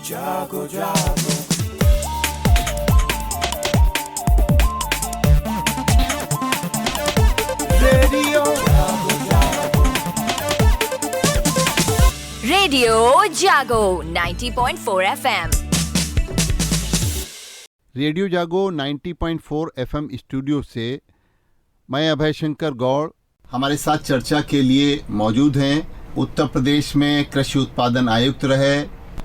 जागो जागो रेडियो जागो जागो रेडियो जागो 90.4 FM। रेडियो जागो 90.4 FM स्टूडियो से मैं अभय शंकर गौड़ हमारे साथ चर्चा के लिए मौजूद हैं उत्तर प्रदेश में कृषि उत्पादन आयुक्त रहे,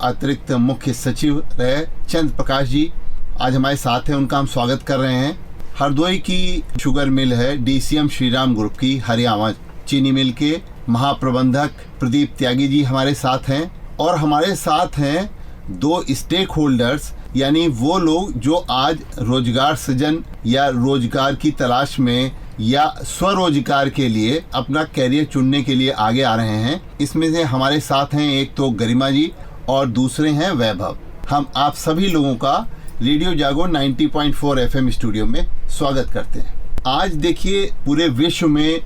अतिरिक्त मुख्य सचिव रहे चंद्र प्रकाश जी आज हमारे साथ हैं। उनका हम स्वागत कर रहे हैं। हरदोई की शुगर मिल है DCM श्रीराम ग्रुप की हरियाणा चीनी मिल के महाप्रबंधक प्रदीप त्यागी जी हमारे साथ हैं और हमारे साथ हैं दो स्टेक होल्डर्स यानी वो लोग जो आज रोजगार सृजन या रोजगार की तलाश में या स्वरोजगार के लिए अपना कैरियर चुनने के लिए आगे आ रहे हैं। इसमें से हमारे साथ हैं एक तो गरिमा जी और दूसरे हैं वैभव। हम आप सभी लोगों का रेडियो जागो 90.4 FM स्टूडियो में स्वागत करते हैं। आज देखिए पूरे विश्व में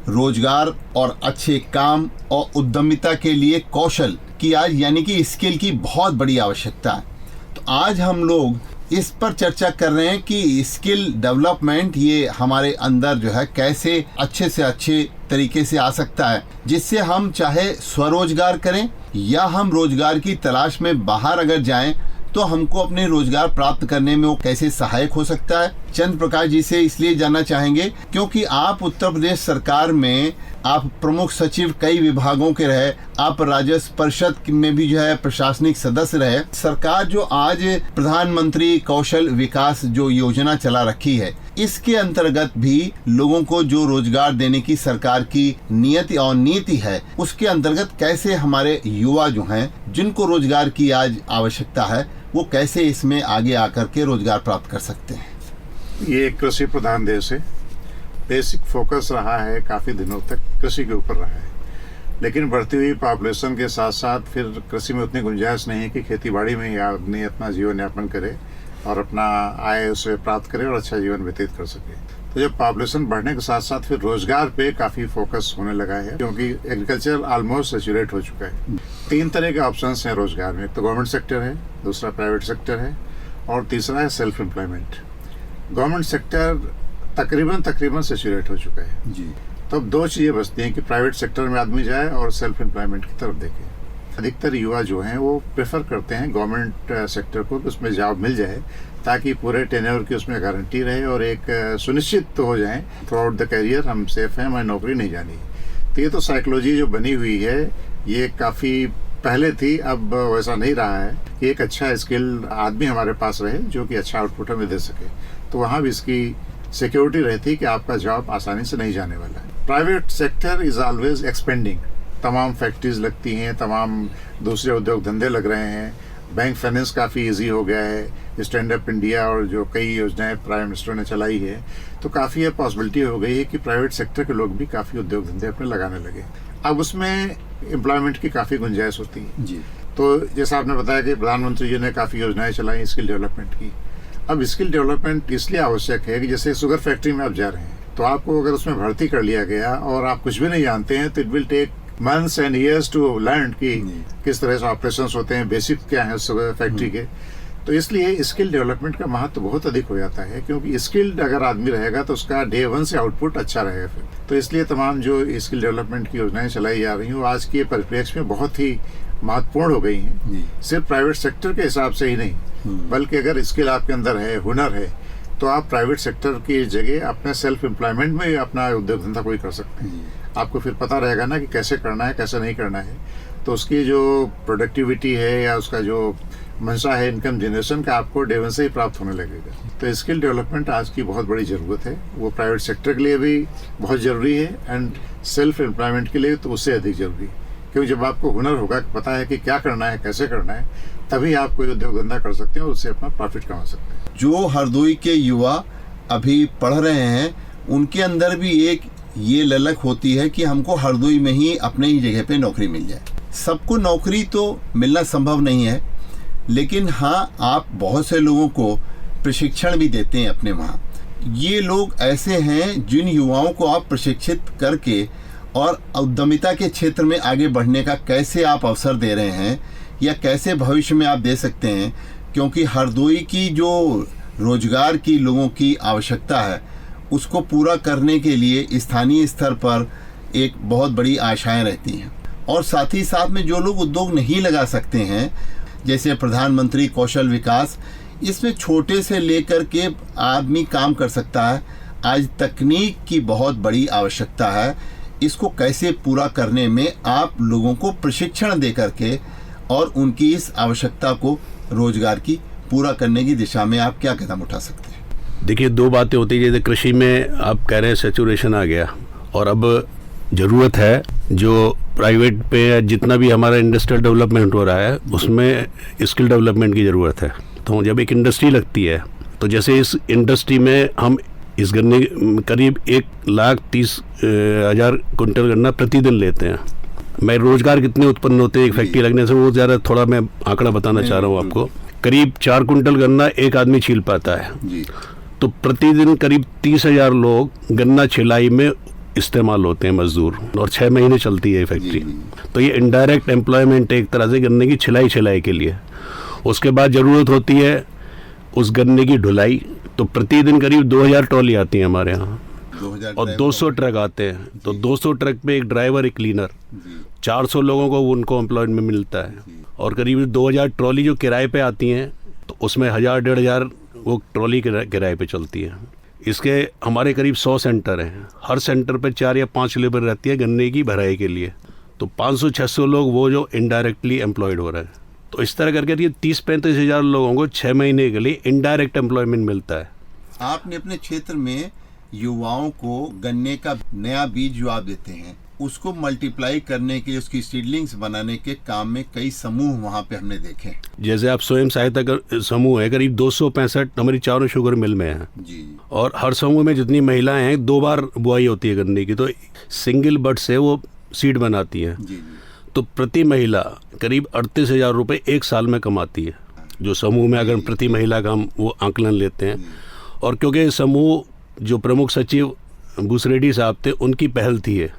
रोजगार और अच्छे काम और उद्यमिता के लिए कौशल की आज यानी कि स्किल की बहुत बड़ी आवश्यकता है। तो आज हम लोग इस पर चर्चा कर रहे हैं कि स्किल डेवलपमेंट ये हमारे अंदर जो है कैसे अच्छे से अच्छे तरीके से आ सकता है, जिससे हम चाहे स्वरोजगार करें या हम रोजगार की तलाश में बाहर अगर जाएं तो हमको अपने रोजगार प्राप्त करने में वो कैसे सहायक हो सकता है। चंद्र प्रकाश जी से इसलिए जानना चाहेंगे क्योंकि आप उत्तर प्रदेश सरकार में आप प्रमुख सचिव कई विभागों के रहे, आप राजस्व परिषद में भी जो है प्रशासनिक सदस्य रहे। सरकार जो आज प्रधानमंत्री कौशल विकास जो योजना चला रखी है इसके अंतर्गत भी लोगों को जो रोजगार देने की सरकार की नियति और नीति है उसके अंतर्गत कैसे हमारे युवा जो हैं जिनको रोजगार की आज आवश्यकता है वो कैसे इसमें आगे आकर के रोजगार प्राप्त कर सकते हैं। ये कृषि प्रधान देश है। बेसिक फोकस रहा है काफ़ी दिनों तक कृषि के ऊपर रहा है, लेकिन बढ़ती हुई पॉपुलेशन के साथ साथ फिर कृषि में उतनी गुंजाइश नहीं है कि खेतीबाड़ी में आदमी अपना जीवन यापन करे और अपना आय उसे प्राप्त करे और अच्छा जीवन व्यतीत कर सके। तो जब पॉपुलेशन बढ़ने के साथ साथ फिर रोजगार पे काफ़ी फोकस होने लगा है क्योंकि एग्रीकल्चर ऑलमोस्ट सैचुरेट हो चुका है। 3 तरह के ऑप्शंस हैं रोजगार में, एक तो गवर्नमेंट सेक्टर है, दूसरा प्राइवेट सेक्टर है और तीसरा है सेल्फ एम्प्लॉयमेंट। गवर्नमेंट सेक्टर तकरीबन सैचुरेट हो चुका है जी। तो अब 2 चीज़ें बचती हैं कि प्राइवेट सेक्टर में आदमी जाए और सेल्फ एम्प्लॉयमेंट की तरफ देखे। अधिकतर युवा जो हैं वो प्रेफर करते हैं गवर्नमेंट सेक्टर को, उसमें जॉब मिल जाए ताकि पूरे टेन्योर की उसमें गारंटी रहे और एक सुनिश्चित तो हो जाए थ्रू आउट द करियर हम सेफ हैं, हमें नौकरी नहीं जानी। तो ये तो साइकोलॉजी जो बनी हुई है ये काफ़ी पहले थी, अब वैसा नहीं रहा है कि एक अच्छा स्किल आदमी हमारे पास रहे जो कि अच्छा आउटपुट हमें दे सके। तो वहाँ भी इसकी सिक्योरिटी रहती है कि आपका जॉब आसानी से नहीं जाने वाला है। Private sector is always expanding, तमाम फैक्ट्रीज लगती हैं, तमाम दूसरे उद्योग धंधे लग रहे हैं, बैंक फाइनेंस काफ़ी इजी हो गया है, स्टैंड अप इंडिया और जो कई योजनाएं प्राइम मिनिस्टर ने चलाई है, तो काफ़ी ये पॉसिबिलिटी हो गई है कि प्राइवेट सेक्टर के लोग भी काफ़ी उद्योग धंधे अपने लगाने लगे। अब उसमें एम्प्लॉयमेंट की काफ़ी गुंजाइश होती है जी। तो जैसा आपने बताया कि प्रधानमंत्री जी ने काफ़ी योजनाएं चलाई स्किल डेवलपमेंट की। अब स्किल डेवलपमेंट इसलिए आवश्यक है कि जैसे शुगर फैक्ट्री में आप जा रहे हैं तो आपको अगर उसमें भर्ती कर लिया गया और आप कुछ भी नहीं जानते हैं तो it will take months and years to learn कि किस तरह से ऑपरेशंस होते हैं, बेसिक क्या है शुगर फैक्ट्री के। तो इसलिए स्किल डेवलपमेंट का महत्व बहुत अधिक हो जाता है क्योंकि स्किल्ड अगर आदमी रहेगा तो उसका डे 1 से आउटपुट अच्छा रहेगा फिर। तो इसलिए तमाम जो स्किल डेवलपमेंट की योजनाएं चलाई जा रही हैं वो आज के परिप्रेक्ष्य में बहुत ही महत्वपूर्ण हो गई हैं। सिर्फ प्राइवेट सेक्टर के हिसाब से ही नहीं बल्कि अगर स्किल आपके अंदर है, हुनर है, तो आप प्राइवेट सेक्टर की जगह अपने सेल्फ एम्प्लॉयमेंट में अपना उद्योग धंधा कोई कर सकते हैं। आपको फिर पता रहेगा ना कि कैसे करना है कैसे नहीं करना है, तो उसकी जो प्रोडक्टिविटी है या उसका जो मंशा है इनकम जनरेशन का आपको डे 1 से ही प्राप्त होने लगेगा। तो स्किल डेवलपमेंट आज की बहुत बड़ी ज़रूरत है, वो प्राइवेट सेक्टर के लिए भी बहुत ज़रूरी है एंड सेल्फ एम्प्लॉयमेंट के लिए तो उससे अधिक ज़रूरी है क्योंकि जब आपको हुनर होगा, पता है कि क्या करना है कैसे करना है, तभी आप कोई उद्योग धंधा कर सकते हैं और उससे अपना प्रॉफिट कमा सकते हैं। जो हरदोई के युवा अभी पढ़ रहे हैं उनके अंदर भी एक ये ललक होती है कि हमको हरदोई में ही अपने ही जगह पे नौकरी मिल जाए। सबको नौकरी तो मिलना संभव नहीं है, लेकिन हाँ आप बहुत से लोगों को प्रशिक्षण भी देते हैं अपने वहाँ। ये लोग ऐसे हैं जिन युवाओं को आप प्रशिक्षित करके और उद्यमिता के क्षेत्र में आगे बढ़ने का कैसे आप अवसर दे रहे हैं, या कैसे भविष्य में आप दे सकते हैं, क्योंकि हरदोई की जो रोजगार की लोगों की आवश्यकता है उसको पूरा करने के लिए स्थानीय स्तर पर एक बहुत बड़ी आशाएं रहती हैं, और साथ ही साथ में जो लोग उद्योग नहीं लगा सकते हैं, जैसे प्रधानमंत्री कौशल विकास, इसमें छोटे से लेकर के आदमी काम कर सकता है। आज तकनीक की बहुत बड़ी आवश्यकता है, इसको कैसे पूरा करने में आप लोगों को प्रशिक्षण दे करके और उनकी इस आवश्यकता को रोजगार की पूरा करने की दिशा में आप क्या कदम उठा सकते हैं? देखिए, दो बातें होती है। जैसे कृषि में आप कह रहे हैं सैचुरेशन आ गया, और अब ज़रूरत है जो प्राइवेट पे जितना भी हमारा इंडस्ट्रियल डेवलपमेंट हो रहा है उसमें स्किल डेवलपमेंट की ज़रूरत है। तो जब एक इंडस्ट्री लगती है तो जैसे इस इंडस्ट्री में हम इस गन्ने करीब 1,30,000 कुंटल गन्ना प्रतिदिन लेते हैं। मैं रोजगार कितने उत्पन्न होते हैं एक फैक्ट्री लगने से, वो ज़्यादा थोड़ा मैं आंकड़ा बताना चाह रहा हूँ आपको। करीब 4 कुंटल गन्ना एक आदमी छील पाता है जी। तो प्रतिदिन करीब 30,000 लोग गन्ना छिलाई में इस्तेमाल होते हैं मजदूर, और 6 महीने चलती है फैक्ट्री। तो ये इनडायरेक्ट एम्प्लॉयमेंट एक तरह से गन्ने की छिलाई के लिए। उसके बाद ज़रूरत होती है उस गन्ने की ढुलाई। तो प्रतिदिन करीब 2,000 ट्रॉली आती है हमारे यहाँ, और 200 ट्रक आते हैं। तो 200 ट्रक पे एक ड्राइवर, एक क्लीनर, 400 लोगों को उनको एम्प्लॉयमेंट मिलता है। और करीब 2,000 ट्रॉली जो किराए पे आती हैं, तो उसमें 1,000-1,500 वो ट्रॉली किराए पे चलती है। इसके हमारे करीब 100 सेंटर हैं। हर सेंटर पे 4 या 5 लेबर रहती है गन्ने की भराई के लिए। तो 500-600 लोग वो जो इनडायरेक्टली एम्प्लॉयड हो रहे हैं। तो इस तरह करके ये 30-35 हज़ार लोगों को 6 महीने के लिए इनडायरेक्ट एम्प्लॉयमेंट मिलता है। आपने अपने क्षेत्र में युवाओं को गन्ने का नया बीज जो आप देते हैं उसको मल्टीप्लाई करने के, उसकी सीडलिंग्स बनाने के काम में कई समूह वहाँ पे हमने देखे। जैसे आप स्वयं सहायता समूह है, करीब 265 हमारी चारों शुगर मिल में हैं जी। और हर समूह में जितनी महिलाएं हैं 2 बार बुआई होती है गन्ने की, तो सिंगल बड से वो सीड बनाती है जी। तो प्रति महिला करीब 38,000 रुपये एक साल में कमाती है, जो समूह में अगर प्रति महिला का हम वो आंकलन लेते हैं। और क्योंकि समूह जो प्रमुख सचिव भूसरेड्डी साहब थे उनकी पहल थी है,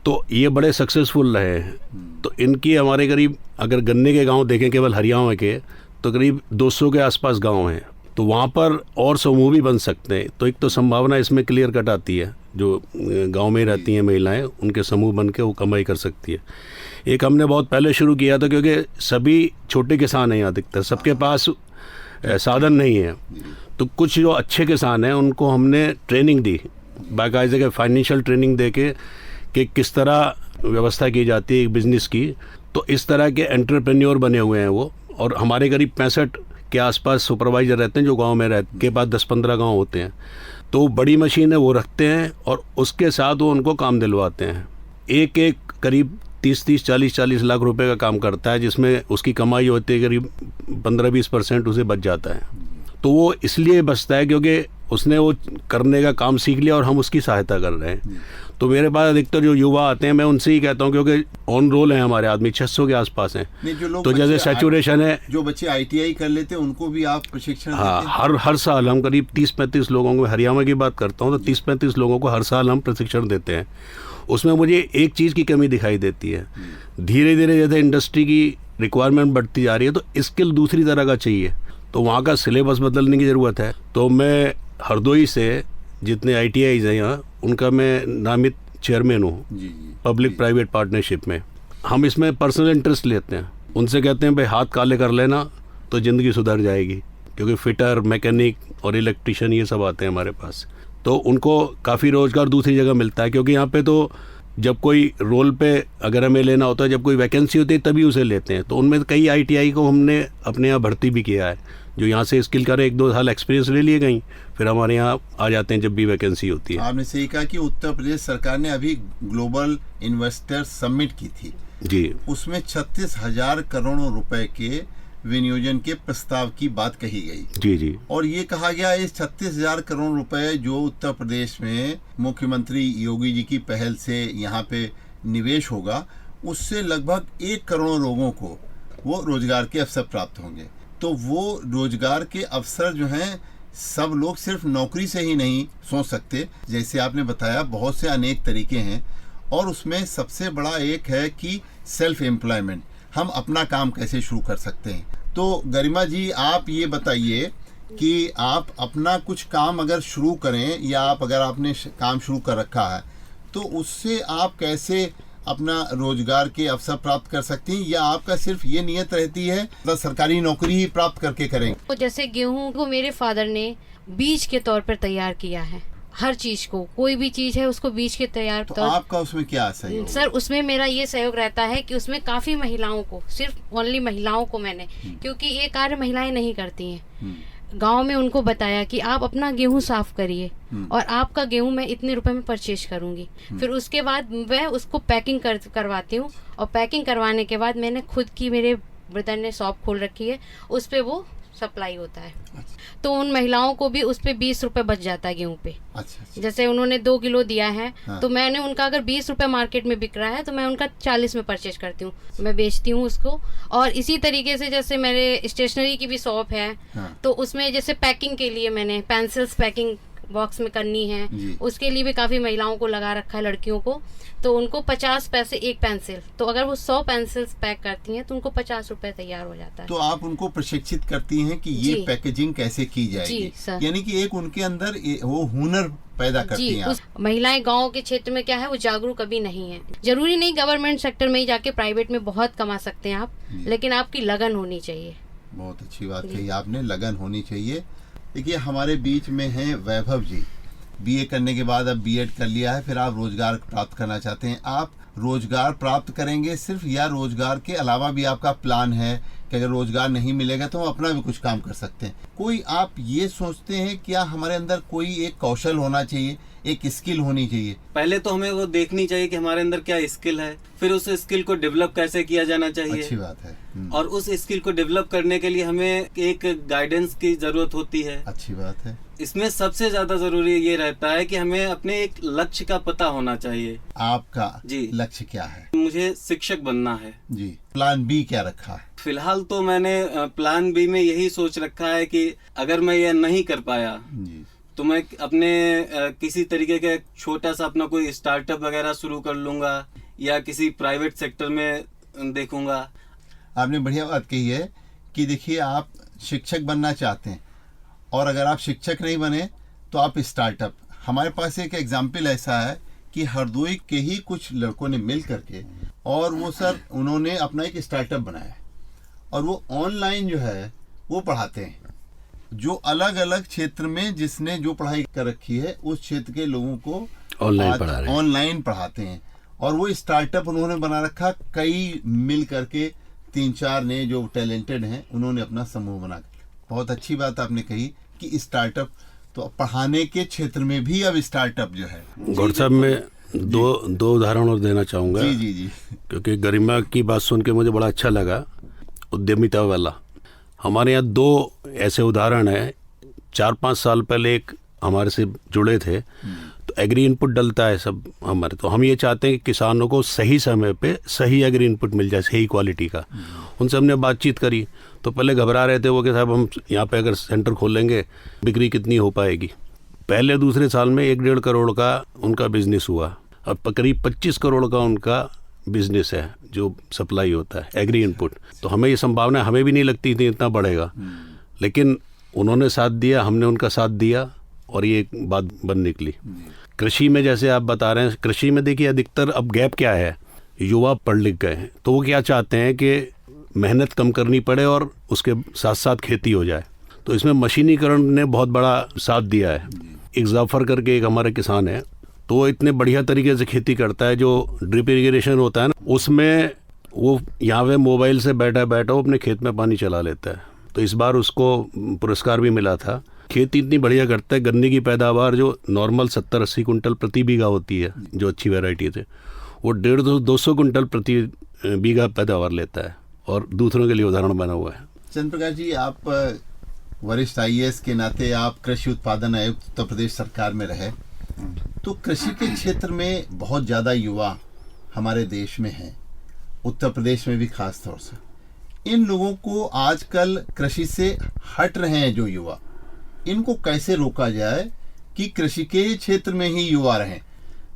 तो ये बड़े सक्सेसफुल रहे हैं। तो इनकी हमारे करीब अगर गन्ने के गांव देखें केवल हरियाणा के, तो करीब 200 के आसपास गांव हैं। तो वहाँ पर और समूह भी बन सकते हैं। तो एक तो संभावना इसमें क्लियर कट आती है, जो गांव में रहती हैं महिलाएं उनके समूह बन के वो कमाई कर सकती है। एक हमने बहुत पहले शुरू किया था, क्योंकि सभी छोटे किसान हैं अधिकतर, सबके पास साधन नहीं है। तो कुछ जो अच्छे किसान हैं उनको हमने ट्रेनिंग दी, बाकायदे के फाइनेंशियल ट्रेनिंग दे के कि किस तरह व्यवस्था की जाती है एक बिज़नेस की। तो इस तरह के एंटरप्रेन्योर बने हुए हैं वो। और हमारे करीब 65 के आसपास सुपरवाइज़र रहते हैं जो गांव में रहते के बाद 10-15 गांव होते हैं। तो बड़ी मशीन है वो रखते हैं और उसके साथ वो उनको काम दिलवाते हैं। एक करीब 30-40 लाख रुपए का काम करता है, जिसमें उसकी कमाई होती है करीब 15-20% उसे बच जाता है। तो वो इसलिए बचता है क्योंकि उसने वो करने का काम सीख लिया और हम उसकी सहायता कर रहे हैं। तो मेरे पास अधिकतर जो युवा आते हैं मैं उनसे ही कहता हूँ, क्योंकि ऑन रोल है हमारे आदमी 600 के आसपास हैं। तो जैसे सैचुरेशन है, जो बच्चे ITI कर लेते हैं उनको भी आप प्रशिक्षण हाँ देते हैं? हर साल हम करीब 30-35 लोगों को, हरियाणा की बात करता हूँ तो 30-35 लोगों को हर साल हम प्रशिक्षण देते हैं। उसमें मुझे एक चीज़ की कमी दिखाई देती है, धीरे धीरे जैसे इंडस्ट्री की रिक्वायरमेंट बढ़ती जा रही है तो स्किल दूसरी तरह का चाहिए, तो वहाँ का सिलेबस बदलने की ज़रूरत है। तो मैं हरदोई से जितने ITIs हैं यहाँ, उनका मैं नामित चेयरमैन हूँ पब्लिक प्राइवेट पार्टनरशिप में। हम इसमें पर्सनल इंटरेस्ट लेते हैं, उनसे कहते हैं भाई हाथ काले कर लेना तो ज़िंदगी सुधर जाएगी, क्योंकि फिटर, मैकेनिक और इलेक्ट्रिशियन ये सब आते हैं हमारे पास। तो उनको काफ़ी रोज़गार दूसरी जगह मिलता है, क्योंकि यहाँ पे तो जब कोई रोल पे अगर हमें लेना होता है, जब कोई वैकेंसी होती है तभी उसे लेते हैं। तो उनमें कई ITI को हमने अपने यहाँ भर्ती भी किया है, जो यहाँ से स्किल करे, 1-2 साल एक्सपीरियंस ले लिए कहीं, फिर हमारे यहाँ आ जाते हैं जब भी वैकेंसी होती है। आपने सही कहा कि उत्तर प्रदेश सरकार ने अभी ग्लोबल इन्वेस्टर समिट की थी जी, उसमें 36,000 करोड़ रुपए के विनियोजन के प्रस्ताव की बात कही गई जी। और ये कहा गया इस 36,000 करोड़ रुपए जो उत्तर प्रदेश में मुख्यमंत्री योगी जी की पहल से यहाँ पे निवेश होगा, उससे लगभग 1 करोड़ लोगों को वो रोजगार के अवसर प्राप्त होंगे। तो वो रोजगार के अवसर जो हैं, सब लोग सिर्फ नौकरी से ही नहीं सोच सकते, जैसे आपने बताया बहुत से अनेक तरीके हैं। और उसमें सबसे बड़ा एक है कि सेल्फ एम्प्लॉयमेंट, हम अपना काम कैसे शुरू कर सकते हैं। तो गरिमा जी, आप ये बताइए कि आप अपना कुछ काम अगर शुरू करें या अगर आपने काम शुरू कर रखा है तो उससे आप कैसे अपना रोजगार के अवसर प्राप्त कर सकती हैं, या आपका सिर्फ ये नियत रहती है तो सरकारी नौकरी ही प्राप्त करके करेंगे? तो जैसे गेहूं को मेरे फादर ने बीज के तौर पर तैयार किया है, हर चीज को, कोई भी चीज है उसको बीज के तैयार। तो आपका उसमें क्या सहयोग? सर उसमें मेरा ये सहयोग रहता है कि उसमें काफी महिलाओं को, सिर्फ ओनली महिलाओं को मैंने, क्योंकि ये कार्य महिलाएं नहीं करती हैं, गांव में उनको बताया कि आप अपना गेहूं साफ करिए और आपका गेहूं मैं इतने रुपए में परचेज करूंगी। फिर उसके बाद मैं उसको पैकिंग करवाती हूँ, और पैकिंग करवाने के बाद मैंने खुद की, मेरे ब्रदर ने शॉप खोल रखी है, उस पे वो सप्लाई होता है। तो उन महिलाओं को भी उस पे 20 रुपए बच जाता है गेहूं पे। अच्छा। जैसे उन्होंने 2 किलो दिया है, तो मैंने उनका अगर 20 रुपए मार्केट में बिक रहा है तो मैं उनका 40 में परचेज करती हूँ, मैं बेचती हूँ उसको। और इसी तरीके से जैसे मेरे स्टेशनरी की भी शॉप है, तो उसमें जैसे पैकिंग के लिए मैंने पेंसिल्स पैकिंग बॉक्स में करनी है, उसके लिए भी काफी महिलाओं को लगा रखा है, लड़कियों को। तो उनको 50 पैसे एक पेंसिल, तो अगर वो 100 पेंसिल्स पैक करती हैं तो उनको 50 रुपए तैयार हो जाता है। तो आप उनको प्रशिक्षित करती हैं कि ये पैकेजिंग कैसे की जाएगी, यानी कि एक उनके अंदर वो हुनर पैदा करती हैं। महिलाएं गांव के क्षेत्र में क्या है, वो जागरूक अभी नहीं है। जरूरी नहीं गवर्नमेंट सेक्टर में ही जाके प्राइवेट में बहुत कमा सकते हैं आप, लेकिन आपकी लगन होनी चाहिए। बहुत अच्छी बात कही आपने, लगन होनी चाहिए। देखिए हमारे बीच में हैं वैभव जी, बीए करने के बाद अब बीएड कर लिया है, फिर आप रोजगार प्राप्त करना चाहते हैं। आप रोजगार प्राप्त करेंगे सिर्फ, या रोजगार के अलावा भी आपका प्लान है कि अगर रोजगार नहीं मिलेगा तो हम अपना भी कुछ काम कर सकते हैं? कोई आप ये सोचते हैं क्या हमारे अंदर कोई एक कौशल होना चाहिए, एक स्किल होनी चाहिए? पहले तो हमें वो देखनी चाहिए कि हमारे अंदर क्या स्किल है, फिर उस स्किल को डेवलप कैसे किया जाना चाहिए। अच्छी बात है। और उस स्किल को डेवलप करने के लिए हमें एक गाइडेंस की जरूरत होती है। अच्छी बात है। इसमें सबसे ज्यादा जरूरी ये रहता है कि हमें अपने एक लक्ष्य का पता होना चाहिए। आपका जी लक्ष्य क्या है? मुझे शिक्षक बनना है जी। प्लान बी क्या रखा है? फिलहाल तो मैंने प्लान बी में यही सोच रखा है कि अगर मैं ये नहीं कर पाया जी, तो मैं अपने किसी तरीके का छोटा सा अपना कोई स्टार्टअप वगैरह शुरू कर लूंगा, या किसी प्राइवेट सेक्टर में देखूंगा। आपने बढ़िया बात कही है कि देखिए आप शिक्षक बनना चाहते हैं, और अगर आप शिक्षक नहीं बने तो आप स्टार्टअप। हमारे पास एक एग्जाम्पल ऐसा है कि हरदोई के ही कुछ लड़कों ने मिल करके, और वो सर उन्होंने अपना एक स्टार्टअप बनाया, और वो ऑनलाइन जो है वो पढ़ाते हैं, जो अलग अलग क्षेत्र में जिसने जो पढ़ाई कर रखी है उस क्षेत्र के लोगों को ऑनलाइन पढ़ाते हैं। और वो स्टार्टअप उन्होंने बना रखा, कई मिल करके 3-4 ने जो टैलेंटेड हैं उन्होंने अपना समूह बना। बहुत अच्छी बात आपने कही कि स्टार्टअप, तो पढ़ाने के क्षेत्र में भी अब स्टार्टअप जो है। गौर साहब मैं दो उदाहरण और देना चाहूँगा। जी जी जी। क्योंकि गरिमा की बात सुन के मुझे बड़ा अच्छा लगा, उद्यमिता वाला। हमारे यहाँ 2 ऐसे उदाहरण हैं। 4-5 साल पहले एक हमारे से जुड़े थे, तो एग्री इनपुट डलता है सब हमारे, तो हम ये चाहते हैं कि किसानों को सही समय पे सही एग्री इनपुट मिल जाए, सही क्वालिटी का। उनसे हमने बातचीत करी, तो पहले घबरा रहे थे वो कि साहब हम यहाँ पे अगर सेंटर खोलेंगे बिक्री कितनी हो पाएगी। पहले दूसरे साल में 1-1.5 करोड़ का उनका बिजनेस हुआ, अब करीब 25 करोड़ का उनका बिजनेस है जो सप्लाई होता है एग्री इनपुट। तो हमें ये संभावना हमें भी नहीं लगती थी इतना बढ़ेगा, लेकिन उन्होंने साथ दिया, हमने उनका साथ दिया, और ये एक बात बन निकली। कृषि में जैसे आप बता रहे हैं, कृषि में देखिए अधिकतर अब गैप क्या है, युवा पढ़ लिख गए हैं, तो वो क्या चाहते हैं कि मेहनत कम करनी पड़े और उसके साथ साथ खेती हो जाए। तो इसमें मशीनीकरण ने बहुत बड़ा साथ दिया है। एक जाफर करके एक हमारे किसान है, तो वो इतने बढ़िया तरीके से खेती करता है, जो ड्रिप इरिगेशन होता है ना, उसमें वो यहाँ पे मोबाइल से बैठा वो अपने खेत में पानी चला लेता है। तो इस बार उसको पुरस्कार भी मिला था। खेती इतनी बढ़िया करता है, गन्ने की पैदावार जो नॉर्मल 70-80 कुंटल प्रति बीघा होती है, जो अच्छी वैरायटी है, वो 150-200 कुंटल प्रति बीघा पैदावार लेता है, और दूसरों के लिए उदाहरण बना हुआ है। चंद्र प्रकाश जी, आप वरिष्ठ IAS के नाते आप कृषि उत्पादन आयुक्त उत्तर प्रदेश सरकार में रहे, तो कृषि के क्षेत्र में बहुत ज़्यादा युवा हमारे देश में हैं, उत्तर प्रदेश में भी खास तौर से। इन लोगों को आजकल कृषि से हट रहे हैं जो युवा, इनको कैसे रोका जाए कि कृषि के क्षेत्र में ही युवा रहें?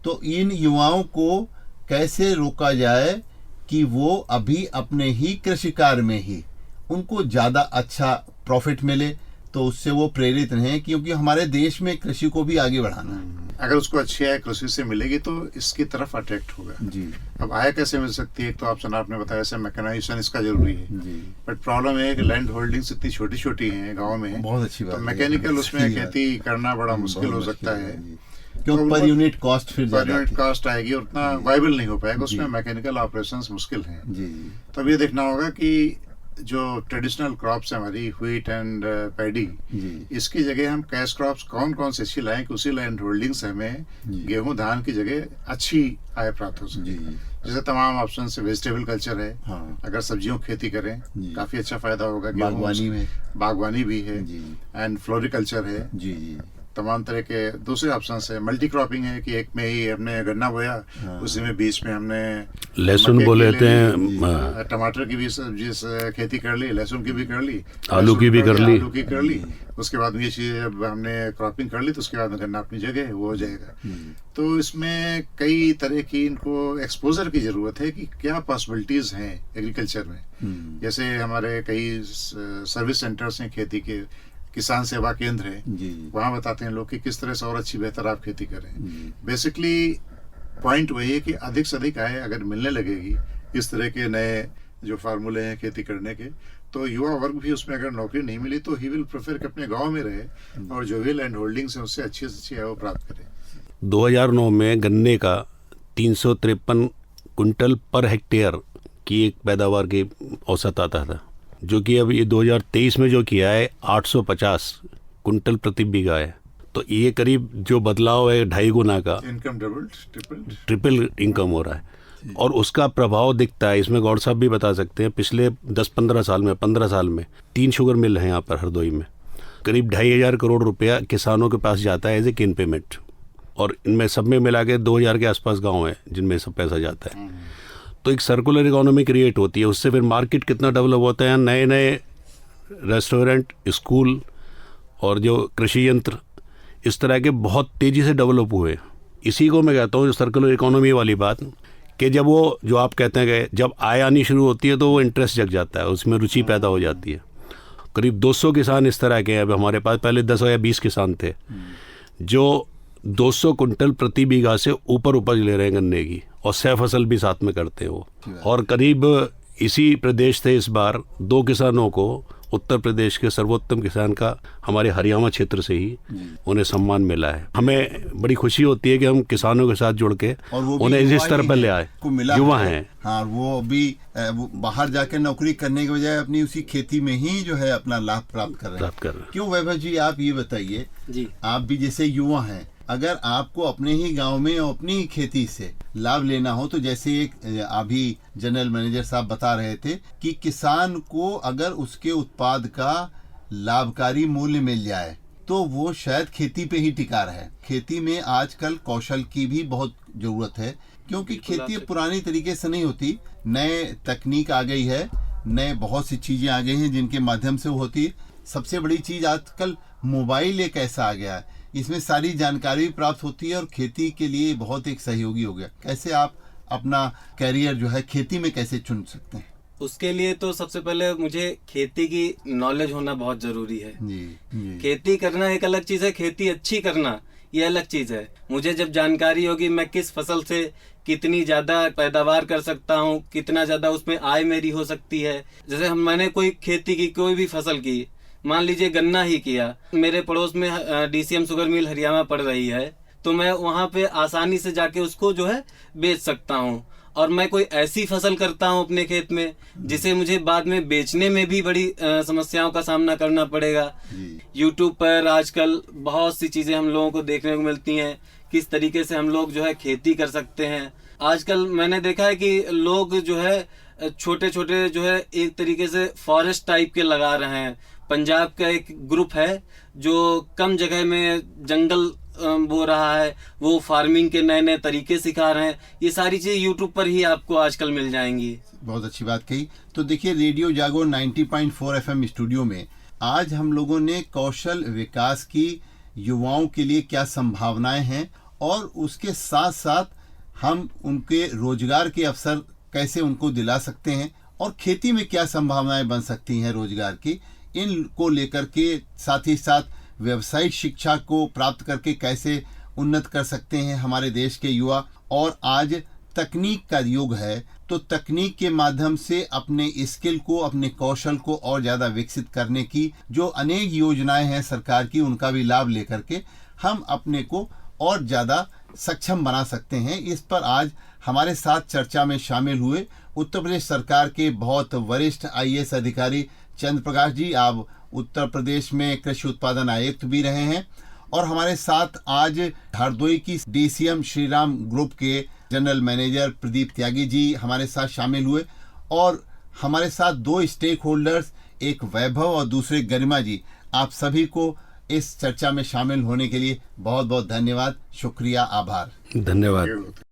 तो इन युवाओं को कैसे रोका जाए कि वो अभी अपने ही कृषि कार्य में ही उनको ज़्यादा अच्छा प्रॉफिट मिले, तो उससे वो प्रेरित रहें, क्योंकि हमारे देश में कृषि को भी आगे बढ़ाना है। अगर उसको अच्छी आय कृषि से मिलेगी तो इसकी तरफ अट्रैक्ट होगा जी। अब आय कैसे मिल सकती है? तो आपने बताया ऐसे मैकेनाइजेशन इसका जरूरी है जी। बट प्रॉब्लम है कि लैंड होल्डिंग्स इतनी छोटी छोटी हैं गाँव में, बहुत अच्छी बात तो है। मैकेनिकल उसमें सही खेती करना बड़ा मुश्किल हो बहुत सकता अच्छी है, बात जी। क्यों पर यूनिट कॉस्ट फिर पर ज़्यादा यूनिट आती कॉस्ट आएगी और उतना वाइबल नहीं हो पाएगा, उसमें जी। मैकेनिकल ऑपरेशंस मुश्किल हैं। है। जी जी तो अब ये देखना होगा कि जो ट्रेडिशनल क्रॉप्स है हमारी व्हीट एंड पैडी, जी इसकी जगह हम कैश क्रॉप्स कौन कौन से अच्छी लाएं कि उसी लैंड होल्डिंग से हमें जी। गेहूं धान की जगह अच्छी आय प्राप्त हो जी सके। जी जैसे तमाम ऑप्शन से वेजिटेबल कल्चर है, हाँ। अगर सब्जियों की खेती करें जी। काफी अच्छा फायदा होगा। गेहूं, बागवानी में बागवानी भी है जी एंड फ्लोरिकल्चर है, जी जी तमाम तरह के दूसरे ऑप्शन है। मल्टी क्रॉपिंग है कि एक में ही हमने गन्ना बोया, उसी में बीच में हमने लहसुन मक्के बो की लेते ले हैं, ली, हाँ। टमाटर की भी सब्जी से खेती कर ली, लहसुन की भी कर ली, आलू की भी कर ली। आलू की कर ली। उसके बाद में ये चीज जब हमने क्रॉपिंग कर ली तो उसके बाद में गन्ना अपनी जगह है वो हो जाएगा। तो इसमें कई तरह की इनको एक्सपोजर की जरूरत है कि क्या पॉसिबिलिटीज हैं एग्रीकल्चर में। जैसे हमारे कई सर्विस सेंटर्स हैं खेती के, किसान सेवा केंद्र है, जी वहाँ बताते हैं लोग कि किस तरह से और अच्छी बेहतर आप खेती करें। बेसिकली पॉइंट वही है कि अधिक से अधिक आय अगर मिलने लगेगी इस तरह के नए जो फार्मूले हैं खेती करने के, तो युवा वर्ग भी उसमें अगर नौकरी नहीं मिली तो ही विल प्रेफर कि अपने गांव में रहे और जो भी लैंड होल्डिंग्स हैं उससे अच्छी से अच्छी आय वो प्राप्त करें। 2009 में गन्ने का 353 कुंटल पर हेक्टेयर की एक पैदावार की औसत आता था, जो कि अब ये 2023 में जो किया है 850 कुंटल प्रति बीघा है। तो ये करीब जो बदलाव है 2.5 गुना का, इनकम डबल ट्रिपल इनकम हो रहा है और उसका प्रभाव दिखता है। इसमें गौड़ साहब भी बता सकते हैं, पिछले 10-15 साल में 15 साल में 3 शुगर मिल हैं यहाँ पर हरदोई में। करीब 2,500 करोड़ रुपया किसानों के पास जाता है एज ए किन पेमेंट, और इनमें सब में मिला के 2,000 के आसपास गाँव हैं जिनमें सब पैसा जाता है। तो एक सर्कुलर इकोनॉमी क्रिएट होती है, उससे फिर मार्केट कितना डेवलप होता है। नए नए रेस्टोरेंट, स्कूल और जो कृषि यंत्र इस तरह के बहुत तेज़ी से डेवलप हुए। इसी को मैं कहता हूँ जो सर्कुलर इकोनॉमी वाली बात, कि जब वो जो आप कहते हैं कि जब आय आनी शुरू होती है तो वो इंटरेस्ट जग जाता है, उसमें रुचि पैदा हो जाती है। करीब 200 किसान इस तरह के हैं अब हमारे पास, पहले 10 या 20 किसान थे जो 200 कुंटल प्रति बीघा से ऊपर उपज ले रहे हैं गन्ने की, और सह फसल भी साथ में करते हैं वो। और करीब इसी प्रदेश से इस बार 2 किसानों को उत्तर प्रदेश के सर्वोत्तम किसान का हमारे हरियाणा क्षेत्र से ही उन्हें सम्मान मिला है। हमें बड़ी खुशी होती है कि हम किसानों के साथ जुड़ के और वो भी उन्हें इस स्तर पर ले आए। युवा हैं, हाँ, वो अभी वो बाहर जाके नौकरी करने के बजाय अपनी उसी खेती में ही जो है अपना लाभ प्राप्त कर रहे हैं। क्यों वैभव जी, आप ये बताइए जी, आप भी जैसे युवा हैं, अगर आपको अपने ही गांव में और अपनी ही खेती से लाभ लेना हो, तो जैसे एक अभी जनरल मैनेजर साहब बता रहे थे कि किसान को अगर उसके उत्पाद का लाभकारी मूल्य मिल जाए तो वो शायद खेती पे ही टिका रहे। खेती में आजकल कौशल की भी बहुत जरूरत है, क्योंकि खेती पुरानी तरीके से नहीं होती, नए तकनीक आ गई है, नए बहुत सी चीजें आ गई हैं जिनके माध्यम से वो होती है। सबसे बड़ी चीज आजकल मोबाइल एक ऐसा आ गया है, इसमें सारी जानकारी भी प्राप्त होती है और खेती के लिए बहुत एक सहयोगी हो गया। कैसे आप अपना कैरियर जो है खेती में कैसे चुन सकते हैं? उसके लिए तो सबसे पहले मुझे खेती की नॉलेज होना बहुत जरूरी है। जी। खेती करना एक अलग चीज है, खेती अच्छी करना ये अलग चीज है। मुझे जब जानकारी होगी मैं किस फसल से कितनी ज्यादा पैदावार कर सकता हूँ, कितना ज्यादा उसमें आय मेरी हो सकती है। जैसे मैंने कोई खेती की, कोई भी फसल की, मान लीजिए गन्ना ही किया, मेरे पड़ोस में DCM शुगर मिल हरियाणा पड़ रही है, तो मैं वहाँ पे आसानी से जाके उसको जो है बेच सकता हूँ। और मैं कोई ऐसी फसल करता हूँ अपने खेत में जिसे मुझे बाद में बेचने में भी बड़ी समस्याओं का सामना करना पड़ेगा। YouTube पर आजकल बहुत सी चीजें हम लोगों को देखने को मिलती हैं, किस तरीके से हम लोग जो है खेती कर सकते हैं। आजकल मैंने देखा है कि लोग जो है छोटे छोटे जो है एक तरीके से फॉरेस्ट टाइप के लगा रहे हैं। पंजाब का एक ग्रुप है जो कम जगह में जंगल बो रहा है, वो फार्मिंग के नए नए तरीके सिखा रहे हैं। ये सारी चीजें यूट्यूब पर ही आपको आजकल मिल जाएंगी। बहुत अच्छी बात कही। तो देखिए, रेडियो जागो 90.4 FM स्टूडियो में आज हम लोगों ने कौशल विकास की युवाओं के लिए क्या संभावनाएं हैं और उसके साथ साथ हम उनके रोजगार के अवसर कैसे उनको दिला सकते हैं और खेती में क्या संभावनाएं बन सकती हैं रोजगार की, इनको लेकर के साथ ही साथ व्यावसायिक शिक्षा को प्राप्त करके कैसे उन्नत कर सकते हैं हमारे देश के युवा। और आज तकनीक का युग है, तो तकनीक के माध्यम से अपने स्किल को, अपने कौशल को और ज़्यादा विकसित करने की जो अनेक योजनाएं हैं सरकार की, उनका भी लाभ लेकर के हम अपने को और ज़्यादा सक्षम बना सकते हैं। इस पर आज हमारे साथ चर्चा में शामिल हुए उत्तर प्रदेश सरकार के बहुत वरिष्ठ IAS अधिकारी चंद्र प्रकाश जी। आप उत्तर प्रदेश में कृषि उत्पादन आयुक्त भी रहे हैं और हमारे साथ आज हरदोई की DCM श्रीराम ग्रुप के जनरल मैनेजर प्रदीप त्यागी जी हमारे साथ शामिल हुए और हमारे साथ 2 स्टेक होल्डर्स, एक वैभव और दूसरे गरिमा जी। आप सभी को इस चर्चा में शामिल होने के लिए बहुत बहुत धन्यवाद, शुक्रिया, आभार। धन्यवाद।